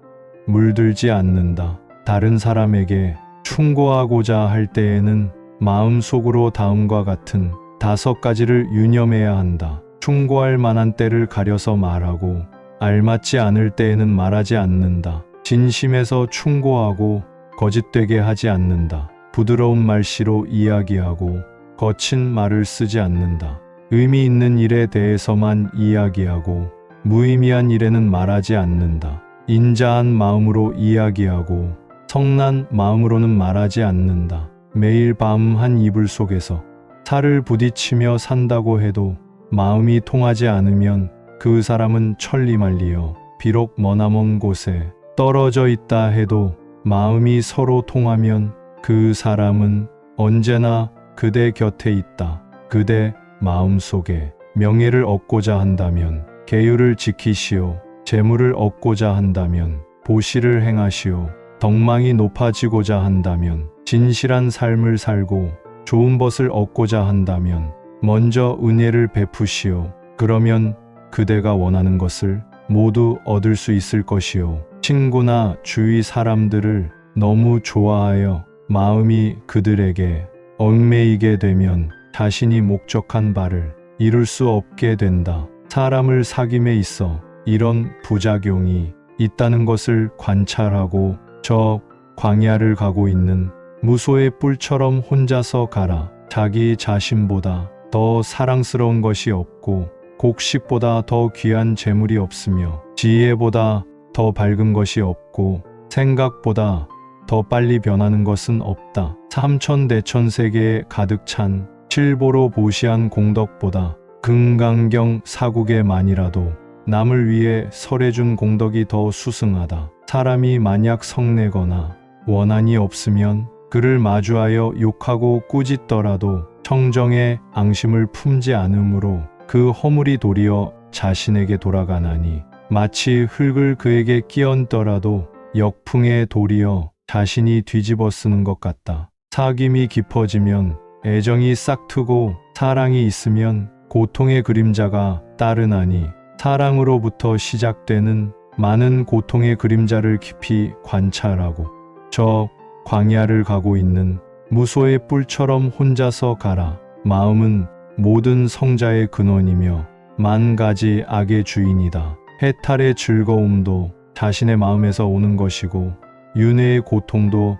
물들지 않는다. 다른 사람에게 충고하고자 할 때에는 마음속으로 다음과 같은 5가지를 유념해야 한다. 충고할 만한 때를 가려서 말하고 알맞지 않을 때에는 말하지 않는다. 진심에서 충고하고 거짓되게 하지 않는다. 부드러운 말씨로 이야기하고 거친 말을 쓰지 않는다. 의미 있는 일에 대해서만 이야기하고 무의미한 일에는 말하지 않는다. 인자한 마음으로 이야기하고 성난 마음으로는 말하지 않는다. 매일 밤 한 이불 속에서 살을 부딪히며 산다고 해도 마음이 통하지 않으면 그 사람은 천리말리여 비록 머나먼 곳에 떨어져 있다 해도 마음이 서로 통하면 그 사람은 언제나 그대 곁에 있다. 그대 마음속에 명예를 얻고자 한다면 계율을 지키시오. 재물을 얻고자 한다면 보시를 행하시오. 덕망이 높아지고자 한다면 진실한 삶을 살고 좋은 것을 얻고자 한다면 먼저 은혜를 베푸시오. 그러면 그대가 원하는 것을 모두 얻을 수 있을 것이오. 친구나 주위 사람들을 너무 좋아하여 마음이 그들에게 얽매이게 되면 자신이 목적한 바를 이룰 수 없게 된다. 사람을 사귐에 있어 이런 부작용이 있다는 것을 관찰하고 저 광야를 가고 있는 무소의 뿔처럼 혼자서 가라. 자기 자신보다 더 사랑스러운 것이 없고 곡식보다 더 귀한 재물이 없으며 지혜보다 더 밝은 것이 없고 생각보다 더 빨리 변하는 것은 없다. 삼천대천 세계에 가득 찬 칠보로 보시한 공덕보다 금강경 사국에만이라도 남을 위해 설해준 공덕이 더 수승하다. 사람이 만약 성내거나 원한이 없으면 그를 마주하여 욕하고 꾸짖더라도 청정의 앙심을 품지 않으므로 그 허물이 도리어 자신에게 돌아가나니 마치 흙을 그에게 끼얹더라도 역풍에 도리어 자신이 뒤집어 쓰는 것 같다. 사귐이 깊어지면 애정이 싹트고 사랑이 있으면 고통의 그림자가 따르나니 사랑으로부터 시작되는 많은 고통의 그림자를 깊이 관찰하고 저 광야를 가고 있는 무소의 뿔처럼 혼자서 가라. 마음은 모든 성자의 근원이며 만 가지 악의 주인이다. 해탈의 즐거움도 자신의 마음에서 오는 것이고 윤회의 고통도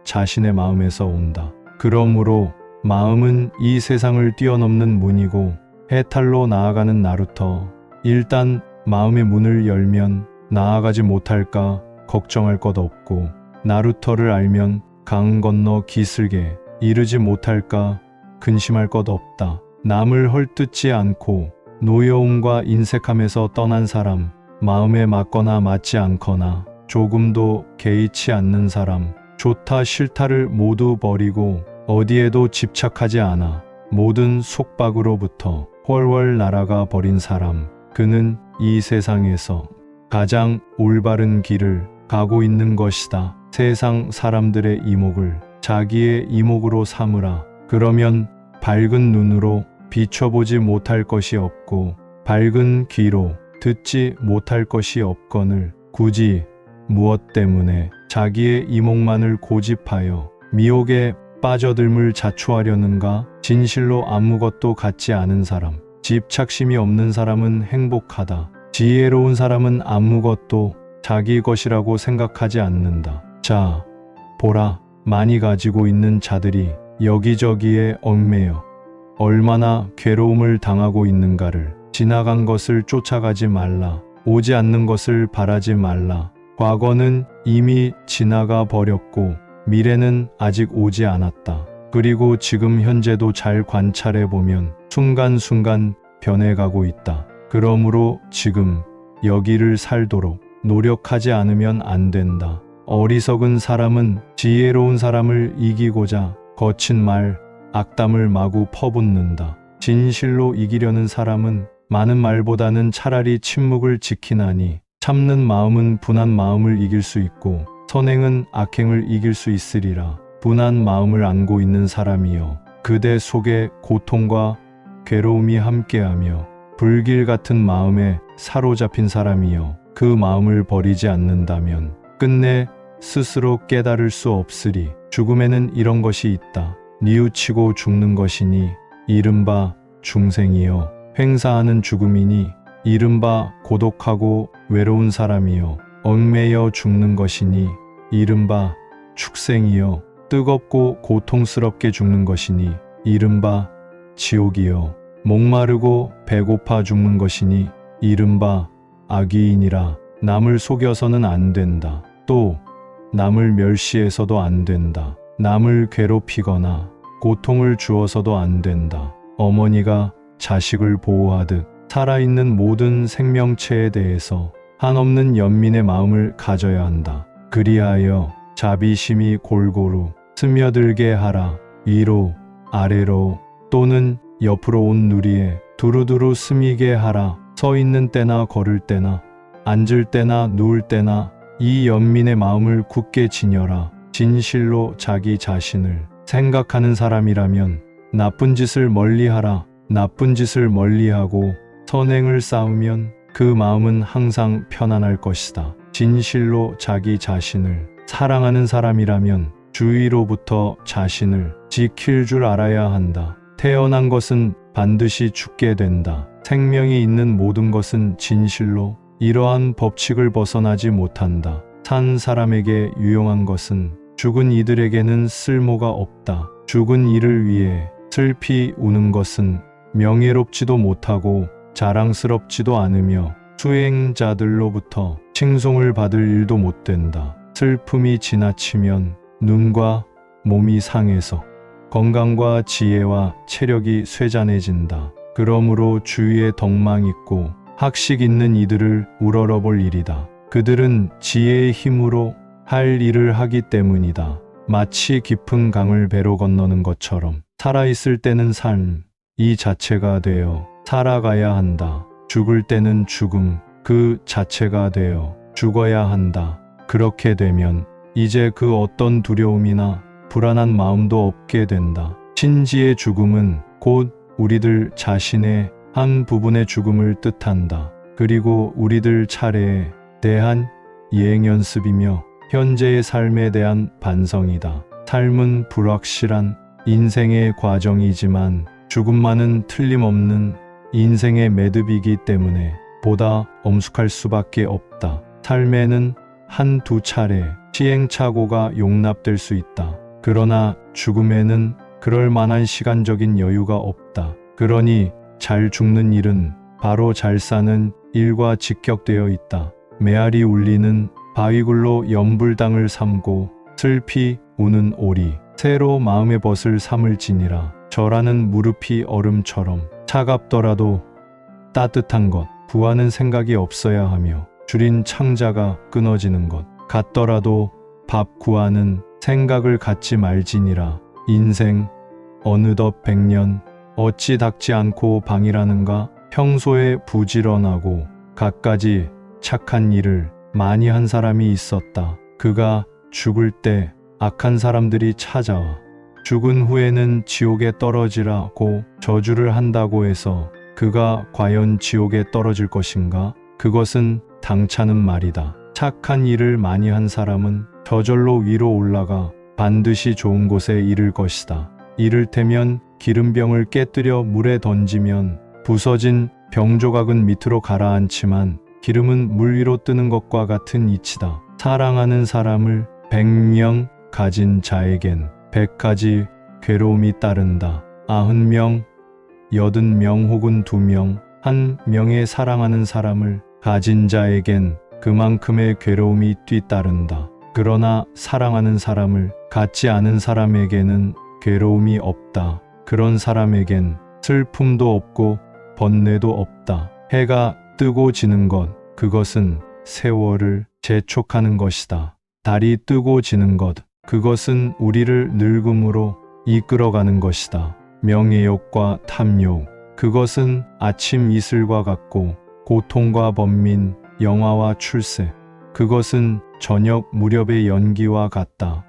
자신의 마음에서 온다. 그러므로 마음은 이 세상을 뛰어넘는 문이고 해탈로 나아가는 나루터. 일단 마음의 문을 열면 나아가지 못할까 걱정할 것 없고 나루터를 알면 강 건너 기슭에 이르지 못할까 근심할 것 없다. 남을 헐뜯지 않고 노여움과 인색함에서 떠난 사람, 마음에 맞거나 맞지 않거나 조금도 개의치 않는 사람, 좋다 싫다를 모두 버리고 어디에도 집착하지 않아 모든 속박으로부터 훨훨 날아가 버린 사람, 그는 이 세상에서 가장 올바른 길을 가고 있는 것이다. 세상 사람들의 이목을 자기의 이목으로 삼으라. 그러면 밝은 눈으로 비춰보지 못할 것이 없고 밝은 귀로 듣지 못할 것이 없거늘 굳이 무엇 때문에 자기의 이목만을 고집하여 미혹에 빠져들물 자초하려는가? 진실로 아무것도 갖지 않은 사람, 집착심이 없는 사람은 행복하다. 지혜로운 사람은 아무것도 자기 것이라고 생각하지 않는다. 자, 보라, 많이 가지고 있는 자들이 여기저기에 얽매여 얼마나 괴로움을 당하고 있는가를. 지나간 것을 쫓아가지 말라. 오지 않는 것을 바라지 말라. 과거는 이미 지나가 버렸고 미래는 아직 오지 않았다. 그리고 지금 현재도 잘 관찰해 보면 순간순간 변해가고 있다. 그러므로 지금 여기를 살도록 노력하지 않으면 안 된다. 어리석은 사람은 지혜로운 사람을 이기고자 거친 말, 악담을 마구 퍼붓는다. 진실로 이기려는 사람은 많은 말보다는 차라리 침묵을 지키나니 참는 마음은 분한 마음을 이길 수 있고 선행은 악행을 이길 수 있으리라. 분한 마음을 안고 있는 사람이여, 그대 속에 고통과 괴로움이 함께하며 불길 같은 마음에 사로잡힌 사람이여, 그 마음을 버리지 않는다면 끝내 스스로 깨달을 수 없으리. 죽음에는 이런 것이 있다. 뉘우치고 죽는 것이니 이른바 중생이여, 횡사하는 죽음이니 이른바 고독하고 외로운 사람이여, 얽매여 죽는 것이니 이른바 축생이여, 뜨겁고 고통스럽게 죽는 것이니 이른바 지옥이여, 목마르고 배고파 죽는 것이니 이른바 악의이니라. 남을 속여서는 안 된다. 또 남을 멸시해서도 안 된다. 남을 괴롭히거나 고통을 주어서도 안 된다. 어머니가 자식을 보호하듯 살아있는 모든 생명체에 대해서 한없는 연민의 마음을 가져야 한다. 그리하여 자비심이 골고루 스며들게 하라. 위로 아래로 또는 옆으로 온 누리에 두루두루 스미게 하라. 서 있는 때나 걸을 때나 앉을 때나 누울 때나 이 연민의 마음을 굳게 지녀라. 진실로 자기 자신을 생각하는 사람이라면 나쁜 짓을 멀리하라. 나쁜 짓을 멀리하고 선행을 쌓으면 그 마음은 항상 편안할 것이다. 진실로 자기 자신을 사랑하는 사람이라면 주위로부터 자신을 지킬 줄 알아야 한다. 태어난 것은 반드시 죽게 된다. 생명이 있는 모든 것은 진실로 이러한 법칙을 벗어나지 못한다. 산 사람에게 유용한 것은 죽은 이들에게는 쓸모가 없다. 죽은 이를 위해 슬피 우는 것은 명예롭지도 못하고 자랑스럽지도 않으며 수행자들로부터 칭송을 받을 일도 못 된다. 슬픔이 지나치면 눈과 몸이 상해서 건강과 지혜와 체력이 쇠잔해진다. 그러므로 주위에 덕망 있고 학식 있는 이들을 우러러볼 일이다. 그들은 지혜의 힘으로 할 일을 하기 때문이다. 마치 깊은 강을 배로 건너는 것처럼 살아있을 때는 삶, 이 자체가 되어 살아가야 한다. 죽을 때는 죽음, 그 자체가 되어 죽어야 한다. 그렇게 되면 이제 그 어떤 두려움이나 불안한 마음도 없게 된다. 신지의 죽음은 곧 우리들 자신의 한 부분의 죽음을 뜻한다. 그리고 우리들 차례에 대한 예행 연습이며 현재의 삶에 대한 반성이다. 삶은 불확실한 인생의 과정이지만 죽음만은 틀림없는 인생의 매듭이기 때문에 보다 엄숙할 수밖에 없다. 삶에는 한두 차례 시행착오가 용납될 수 있다. 그러나 죽음에는 그럴 만한 시간적인 여유가 없다. 그러니 잘 죽는 일은 바로 잘 사는 일과 직격되어 있다. 메아리 울리는 바위굴로 연불당을 삼고 슬피 우는 오리, 새로 마음의 벗을 삼을지니라. 절하는 무릎이 얼음처럼 차갑더라도 따뜻한 것, 구하는 생각이 없어야 하며 줄인 창자가 끊어지는 것 같더라도 밥 구하는 생각을 갖지 말지니라. 인생 어느덧 100년 어찌 닥지 않고 방이라는가. 평소에 부지런하고 갖가지 착한 일을 많이 한 사람이 있었다. 그가 죽을 때 악한 사람들이 찾아와 죽은 후에는 지옥에 떨어지라고 저주를 한다고 해서 그가 과연 지옥에 떨어질 것인가? 그것은 당차는 말이다. 착한 일을 많이 한 사람은 저절로 위로 올라가 반드시 좋은 곳에 이를 것이다. 이를테면 기름병을 깨뜨려 물에 던지면 부서진 병조각은 밑으로 가라앉지만 기름은 물 위로 뜨는 것과 같은 이치다. 사랑하는 사람을 100명 가진 자에겐 100가지 괴로움이 따른다. 90명, 80명 혹은 2명, 1명의 사랑하는 사람을 가진 자에겐 그만큼의 괴로움이 뒤따른다. 그러나 사랑하는 사람을 갖지 않은 사람에게는 괴로움이 없다. 그런 사람에겐 슬픔도 없고 번뇌도 없다. 해가 뜨고 지는 것, 그것은 세월을 재촉하는 것이다. 달이 뜨고 지는 것, 그것은 우리를 늙음으로 이끌어가는 것이다. 명예욕과 탐욕, 그것은 아침 이슬과 같고 고통과 번민, 영화와 출세, 그것은 저녁 무렵의 연기와 같다.